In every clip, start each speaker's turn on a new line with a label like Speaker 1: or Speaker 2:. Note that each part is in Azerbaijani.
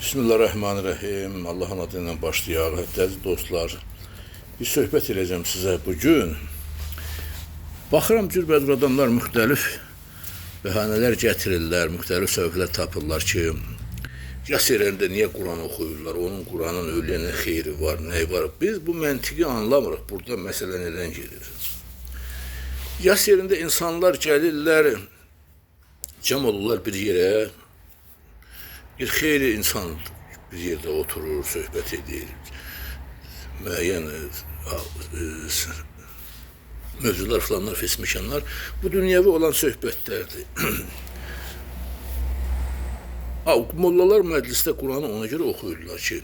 Speaker 1: Bismillahirrahmanirrahim. Allah'ın adıyla başlayaq. Əziz dostlar, bir söhbət edəcəm sizə bugün. Baxıram, cürbəcür adamlar müxtəlif bəhanələr gətirirlər, müxtəlif səbəblər tapırlar ki, yas yerlərində niyə Quran oxuyurlar, onun Quranın ölüyə nə xeyri var, nə var. Biz bu məntiqi anlamırıq, burada məsələ nədən gedir. Yas yerində insanlar gəlirlər, cəm olurlar bir yerə, bir xeyli insan bir yerde oturur, söhbət edir, müəyyən mövzular falanlar, fesmişanlar, bu dünyəvi olan söhbətlərdir. Mollalar məclisdə Quranı ona görə oxuyurlar ki,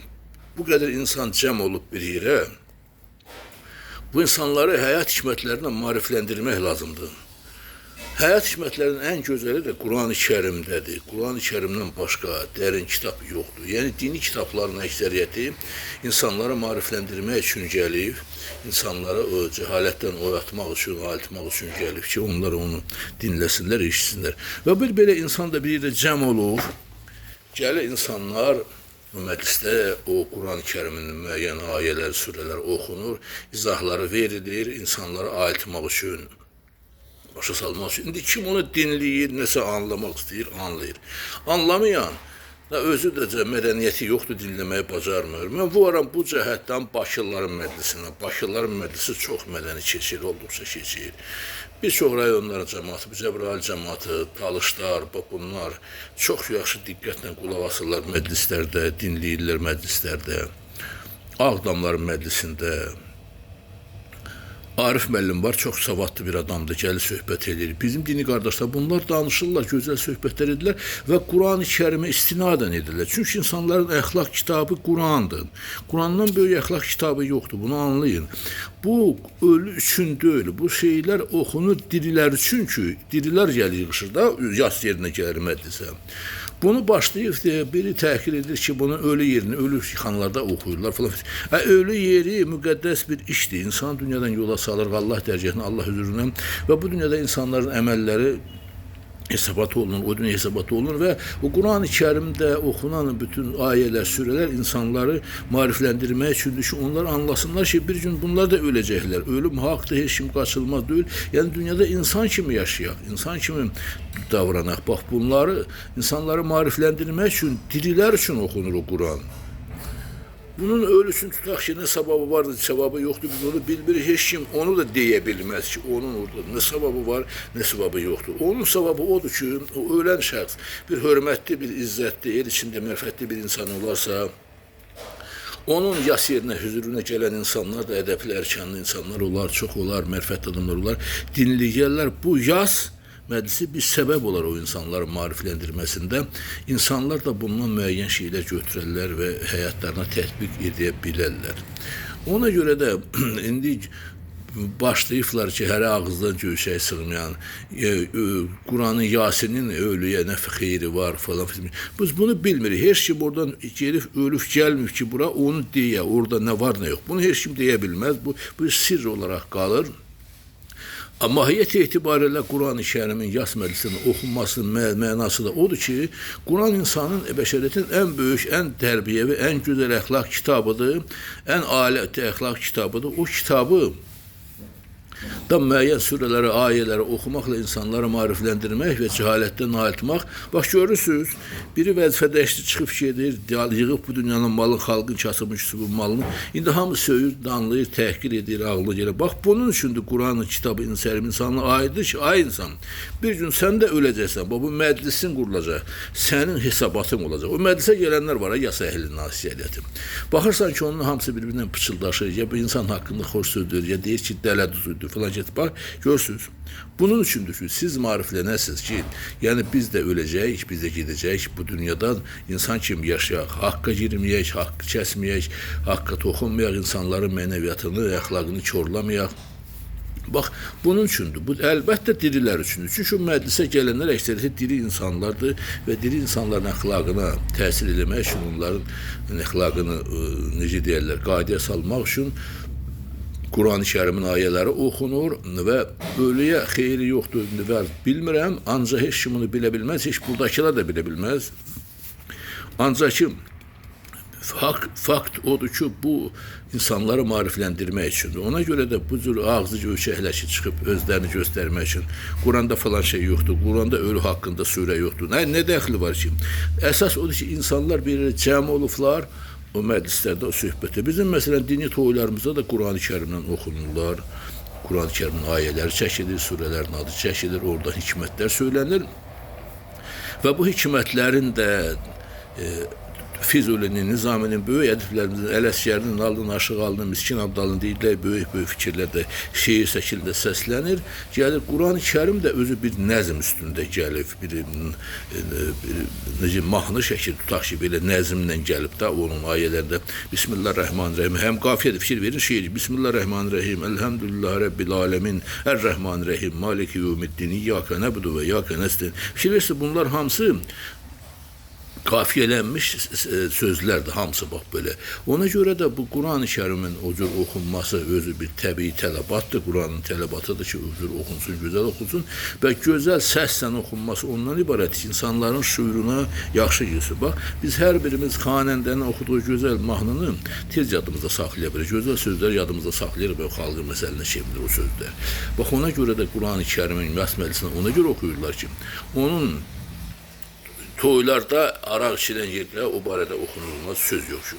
Speaker 1: bu qədər insan cəm olub bir yerə, bu insanları həyat hikmətlərinə marifləndirmək lazımdır. Həyat hikmətlərinin ən gözəli də Quran-ı Kərimdədir. Quran-ı Kərimdən başqa dərin kitab yoxdur. Yəni, dini kitabların əksəriyyəti insanları marifləndirmək üçün gəlib, insanları o cəhalətdən oyatmaq üçün, ayıltmaq üçün gəlib ki, onlar onu dinləsinlər, eşitsinlər. Və bir belə insan da bir yerdə cəm olur, gəlir insanlar, məclisdə o Quran-ı Kəriminin müəyyən ayələr, surələr oxunur, izahları verilir, insanları ayıltmaq üçün, başa salmaq üçün. İndi kim onu dinləyir, nəsə anlamaq istəyir, anlayır. Anlamayan, özü də mədəniyyəti yoxdur, dinləməyi bacarmır. Mən varam bu cəhətdən Bakıların məclisinə. Bakıların məclisi çox mədəni keçir, olduqca keçir. Bir çox rayonların cəmatı, Cəbrayıl cəmatı, Talışlar, bunlar çox yaxşı diqqətlə qulaq asırlar məclislərdə, dinləyirlər məclislərdə. Ağdamların məclisində Arif müəllim var, çox savadlı bir adamdır, gəlir söhbət edir. Bizim dini qardaşlar bunlar danışırlar, gözəl söhbətlər edirlər və Quran-ı Kərimə istinadən edirlər. Çünki insanların əxlaq kitabı Qurandır. Qurandan böyük əxlaq kitabı yoxdur, bunu anlayın. Bu ölü üçün deyil, bu şeylər oxunur dirilər üçün ki, dirilər gəlir yığışır da, yas yerinə gəlir məclisə. Bunu başlayıb, biri təhqir edir ki, bunu ölü yerini, ölü xanlarda oxuyurlar falan. Ölü yeri müqəddəs bir işdir. İnsan dünyadan yola salır, Allah dərgəhinə, Allah huzuruna və bu dünyada insanların əməlləri hesabat olunur, o dünya hesabat olunur və o Quran-ı Kərimdə oxunan bütün ayələr, surələr insanları marifləndirmək üçündür ki, onlar anlasınlar ki, bir gün bunlar da öləcəklər. Ölüm haqdır, heç kim qaçılmaz deyil. Yəni, dünyada insan kimi yaşayaq, insan kimi davranaq. Bax, bunları, insanları marifləndirmək üçün, dirilər üçün oxunur o Quran. Bunun ölüsünü tutaq ki, nə səbəbi vardır, səbəbi yoxdur, biz onu bilmirik, heç kim onu da deyə bilməz ki, onun orada nə səbəbi var, nə səbəbi yoxdur. Onun səbəbi odur ki, o ölən şəxs bir hörmətli, bir izzətli, el içində mərfətli bir insan olarsa, onun yas yerinə, hüzuruna gələn insanlar da ədəbli, ərkanlı insanlar olar, çox olar, mərfətli adamlar olar, dinləyərlər. Bu yas məclisi bir səbəb olar o insanların marifləndirməsində. İnsanlar da bundan müəyyən şeylər götürərlər və həyatlarına tətbiq edə bilərlər. Ona görə də indi başlayıblar ki, hər ağızdan göyşək sığmayan, Quranın Yasinin ölüyə nə xeyri var falan. Biz bunu bilmirik. Heç kim oradan gelib, ölüb gəlmir ki, bura onu deyə, orada nə var, nə yox. Bunu heç kim deyə bilməz. Bu sirr olaraq qalır. Mahiyyət etibarilə Quran-ı Kərimin yas məclisində oxunmasının mənası da odur ki, Quran insanın, bəşəriyyətin ən böyük, ən tərbiyəvi, ən gözəl əxlaq kitabıdır, ən ali əxlaq kitabıdır. O kitabı da müəyyən surələri, ayələri oxumaqla insanları marifləndirmək və cəhalətdən ayıltmaq. Bax, görürsünüz, biri vəzifədəşli çıxıb gedir, yığıb bu dünyanın malını, xalqın kasıbmış bu malını. İndi hamı söyür, danlayır, təhqir edir, ağlı gəlir. Bax, bunun üçündür Quranın kitabı insanına aiddir ki, ay insan, bir gün sən də öləcəksən, bu məclisin qurulacaq, sənin hesabatın olacaq. O məclisə gələnlər var, yasa əhlinin nasiyyəti. Baxırsan ki, onun hamısı bir-birindən pıçıldaşır, ya bu insan haqqında xoş sözdür, ya deyir ki, dələ düzüdür falan get. Bax, görürsünüz. Bunun üçündür ki, siz mariflənəsiniz ki, yəni biz də öləcəyik, biz də gedəcəyik bu dünyadan insan kimi yaşayaq, haqqa girməyək, haqqı kəsməyək, haqqa toxunmayaq, insanların mənəviyyatını, əxlaqını korlamayaq. Bax, bunun üçündür. Bu, əlbəttə dirilər üçündür. Çünki məclisə gələnlər əksəriyyəti diri insanlardır və diri insanların əxlaqına təsir eləmək üçün, onların əxlaqını, necə deyərlər, qaydaya salmaq üçün Quran-ı Kərimin ayələri oxunur və ölüyə xeyri yoxdur, bilmirəm, ancaq heç kim bunu bilə bilməz, heç buradakılar da bilə bilməz. Ancaq ki, Fakt odur ki, bu insanları maarifləndirmək üçündür. Ona görə də bu cür ağzı göçəkləşi çıxıb özlərini göstərmək üçün Quranda falan şey yoxdur, Quranda ölü haqqında surə yoxdur. Nə dəxli var ki? Əsas odur ki, insanlar bir cəm olublar o məclislərdə, o söhbətdə. Bizim məsələn dini toylarımızda da Quran-ı Kərimdən oxunurlar. Quran-ı Kərimin ayələri çəkilir, surələrin adı çəkilir, orada hikmətlər söylənir. Və bu hikmətlərin də Füzulinin, Nizaminin, böyük ədiblərimizin, Ələsgərinin, Nalın, Aşıqalının, Miskin Abdalın deyirlər, böyük fikirlər də şeir şəkildə səslənir. Gəlir, Quran-ı Kərim də özü bir nəzm üstündə gəlib, necə mahnı şəkil tutaq ki, belə nəzmlə gəlib də, onun ayələrində Bismillahirrahmanirrahim, həm qafiyədə fikir verir, şeir, Bismillahirrahmanirrahim, Elhamdülillah Rabbil Alemin, Ər-Rəhmanirrahim, Maliki Yevmiddin, İyyaka nəbudu və İyyaka nəstəin. Fikir verirsə, bunlar hamısı qafiyələnmiş sözlərdir, hamısı bax belə. Ona görə də bu Quran-ı Kərimin o cür oxunması özü bir təbii tələbatdır. Quranın tələbatıdır ki, o cür oxunsun, gözəl oxunsun və gözəl səslə oxunması ondan ibarət ki, insanların şüuruna yaxşı girsin. Bax, biz hər birimiz xanəndənin oxuduğu gözəl mahnını tez yadımızda saxlaya bilir. Gözəl sözlər yadımızda saxlayır və xalqın məsəlinə çevrilir o sözlər. Bax, ona görə də Quran-ı Kərimin məsmələsini ona görə oxuyurlar ki, onun toylarda araq içilən yerlərə o barədə oxunulmaz söz yox.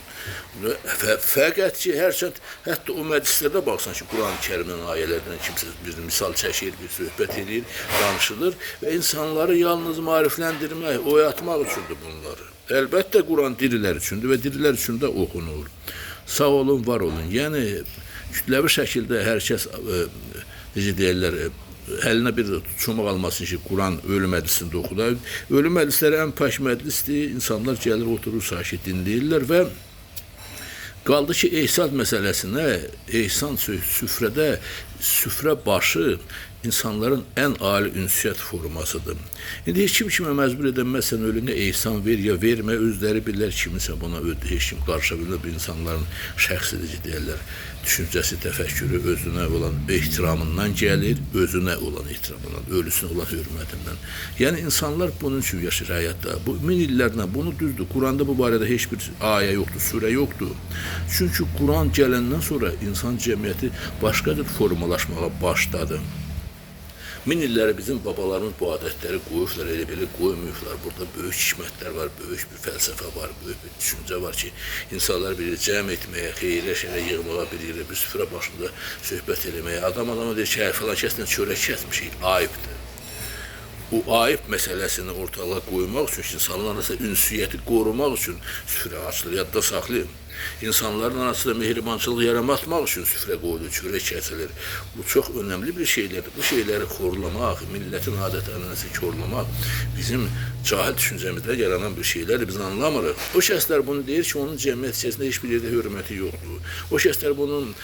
Speaker 1: Fəqət ki, hətta o məclislərdə baxsan ki, Quran-ı Kərimin ayələrdən kimsə bir misal çəkir, bir söhbət edir, danışılır və insanları yalnız maarifləndirmək, oyatmaq üçündür bunları. Əlbəttə, Quran dirilər üçündür və dirilər üçün də oxunur. Sağ olun, var olun. Yəni, kütləvi şəkildə hər kəs, necə deyirlər, əlinə bir çomaq almasın ki, Quran ölü məclisində oxular. Ölü məclisləri ən pək məclisdir. İnsanlar gəlir, oturur, sakit dinləyirlər və qaldı ki, ehsan məsələsinə, ehsan süfrədə, süfrə başı insanların ən ali ünsiyyət formasıdır. İndi heç kimə məcbur edəməz, sən ölünə ehsan ver ya vermə, özləri bilirlər kimisə buna heç kim qarşı bilirlər, bu insanların şəxsidir deyərlər. Düşüncəsi, təfəkkürü özünə olan ehtiramından gəlir, özünə olan ehtiramından, ölüsünə olan hörmətindən. Yəni, insanlar bunun üçün yaşayır həyatda. Bu, min illərlə bunu düzdür. Quranda bu barədə heç bir ayə yoxdur, surə yoxdur. Çünki Quran gələndən sonra insan cəmiyyəti başqa bir formalaşmağa başladı. Min illəri bizim babalarımız bu adətləri qoyublar, elə belə qoymayıblar. Burada böyük hikmətlər var, böyük bir fəlsəfə var, böyük bir düşüncə var ki, insanlar bilir cəm etməyə, xeyrə şərə yığmağa bilir, bir süfrə başında söhbət eləməyə. Adama deyir ki, falan kəsdən çörək kəsmişik, ayıbdır. Bu ayıb məsələsini ortalığa qoymaq üçün, insanların arasında ünsiyyəti qorumaq üçün süfrə açılır, yadda saxlayın. İnsanların arasında mehribançılıq yaratmaq üçün süfrə qoyulur, çörək kəsilir. Bu çox önəmli bir şeylərdir. Bu şeyləri korlamaq, millətin adət-ənənəsini korlamaq bizim cahil düşüncəmizdə yaranan bir şeylərdir, biz anlamırıq. O şəxslər bunu deyir ki, onun cəmiyyət içərisində heç bir yerdə hörməti yoxdur. O şəxslər bunun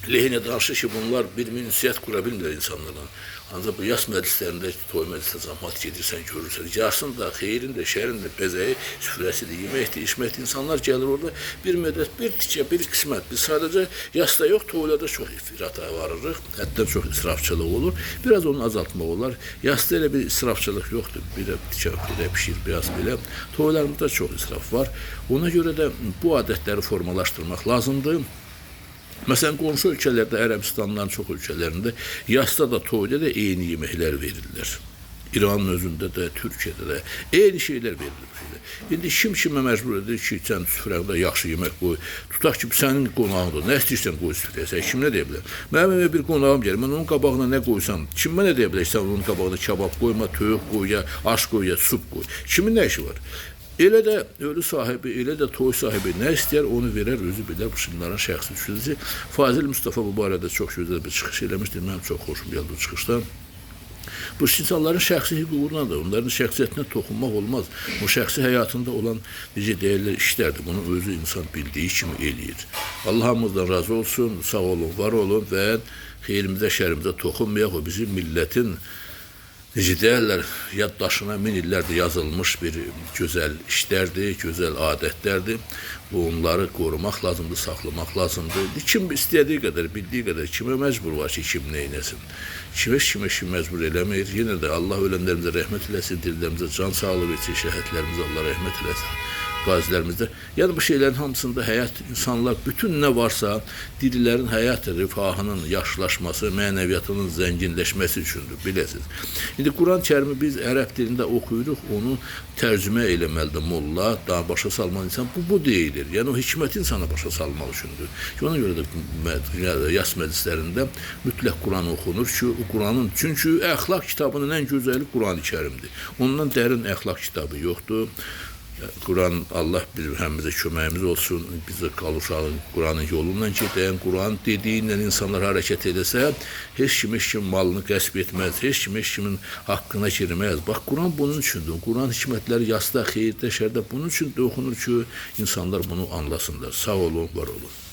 Speaker 1: lehinə danışır ki, bunlar bir ünsiyyət qura bilmirlər insanlarla. Ancaq bu yas məclislərində, toy məclisində cəmaət gedirsən, görürsən. Yarsın da, xeyrin də, şərin də, bəzəyi, süfrəsidir, yeməkdir, içməkdir. İnsanlar gəlir orada bir müddət, bir tikə, bir qismət. Biz sadəcə yasda yox, toylarda çox ifrata varırıq. Həddən çox israfçılıq olur. Biraz onu azaltmaq olar. Yasda elə bir israfçılıq yoxdur. Bir tikə, bir pişir, biraz belə. Toylarımızda çox israf var. Ona görə də bu adətləri formalaşdırmaq lazımdır. Məsələn, qonşu ölkələrdə, Ərəbistanların çox ölkələrində yasda da, toyda da eyni yeməklər verirlər. İranın özündə də, Türkiyədə də eyni şeylər verilir. İndi kimə məcbur edir ki, sən süfrəndə yaxşı yemək qoy. Tutaq ki, sənin qonağındır, nə istəyirsən qoy süfrəyə, sən kim nə deyə bilər? Mənim evə bir qonağım gəlir, mən onun qabağına nə qoysam, kimə nə deyə bilər, sən onun qabağına kabab qoyma, toyuq qoy, ya aş qoy, ya sup qoy. Kimin nə işi var? Elə də ölü sahibi, elə də toy sahibi nə istəyər, onu verər, özü bilər, bu şunların şəxsi düşüncəsi. Fazil Mustafa bu barədə çox gözəl bir çıxış eləmişdir, mənim çox xoşum gəldi o çıxışdan. Bu insanların şəxsi hüququndadır, onların şəxsiyyətinə toxunmaq olmaz. O şəxsi həyatında olan, necə deyirlər, işlərdir, bunu özü insan bildiyi kimi eləyir. Allah hamımızdan razı olsun, sağ olun, var olun və xeyrimizə, şərimizə toxunmayaq, o bizim millətin necə deyərlər, yaddaşına min illərdir yazılmış bir gözəl işlərdir, gözəl adətlərdir. Onları qorumaq lazımdır, saxlamaq lazımdır. Kim istədiyi qədər, bildiyi qədər, kimə məcbur var ki, kim neynəsin? Kimə məcbur eləməyir. Yenə də Allah ölənlərimizə rəhmət eləsin, dillərimizə can sağlığı versin, şəhətlərimizə Allah rəhmət eləsin. qazilərimizdə. Yəni bu şeylərin hamısında həyat, insanlar, bütün nə varsa dirilərin həyat rifahının yaşlaşması, mənəviyyatının zənginləşməsi üçündür, biləsiniz. İndi Quran-Kərimi biz ərəb dilində oxuyuruq, onu tərcümə eləməlidir molla, daha başa salmalı insan. Bu deyilir. Yəni o hikmət insana başa salmaq üçündür. Ona görə də yas məclislərində mütləq Quran oxunur ki, Quranın, çünki əxlaq kitabının ən gözəli Qurani-Kərimdir. Ondan dərin əxlaq kitabı yoxdur. Quran, Allah bizim həmimizə köməyimiz olsun, bizə qalışalım Quranın yolundan gedəyən, Quran dediyinlə insanlar hərəkət edəsə, heç kim malını qəsb etməz, heç kimin haqqına girməz. Bax, Quran bunun üçündür. Quran hikmətləri yasda, xeyirdə, şərdə bunun üçün də oxunur ki, insanlar bunu anlasınlar. Sağ olun, var olun.